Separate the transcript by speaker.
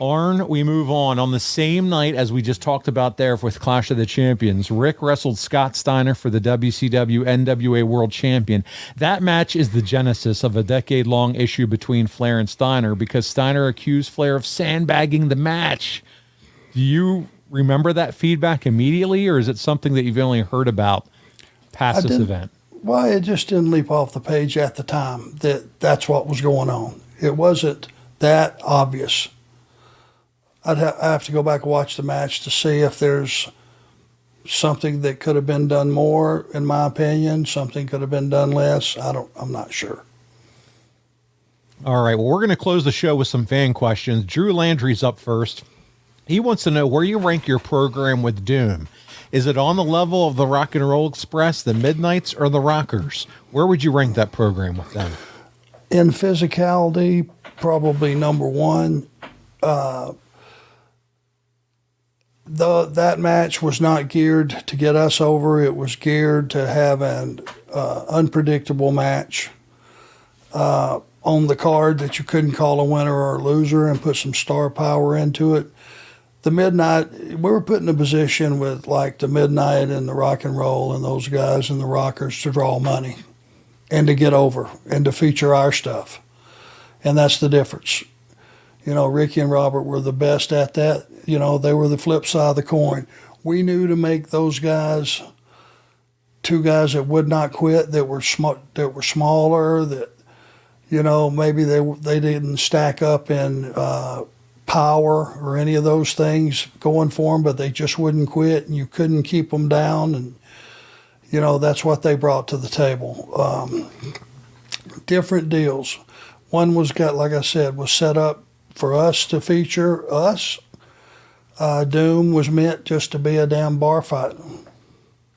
Speaker 1: Arn, we move on the same night as we just talked about there with Clash of the Champions. Rick wrestled Scott Steiner for the WCW NWA World Champion. That match is the genesis of a decade-long issue between Flair and Steiner because Steiner accused Flair of sandbagging the match. Do you remember that feedback immediately, or is it something that you've only heard about past this event?
Speaker 2: Well, it just didn't leap off the page at the time that that's what was going on. It wasn't that obvious. I have to go back and watch the match to see if there's something that could have been done more, in my opinion. Something could have been done less. I'm not sure.
Speaker 1: All right. Well, we're going to close the show with some fan questions. Drew Landry's up first. He wants to know where you rank your program with Doom. Is it on the level of the Rock and Roll Express, the Midnights, or the Rockers? Where would you rank that program with them?
Speaker 2: In physicality, probably number one. That match was not geared to get us over. It was geared to have an unpredictable match on the card that you couldn't call a winner or a loser and put some star power into it. The Midnight, we were put in a position with like the Midnight and the Rock and Roll and those guys and the Rockers to draw money and to get over and to feature our stuff. And that's the difference. You know, Ricky and Robert were the best at that. You know, they were the flip side of the coin. We knew to make those guys, two guys that would not quit, that were smaller, that, you know, maybe they didn't stack up in power or any of those things going for them, but they just wouldn't quit, and you couldn't keep them down. And, you know, that's what they brought to the table. Different deals. One was like I said, was set up for us to feature us. Doom was meant just to be a damn bar fight.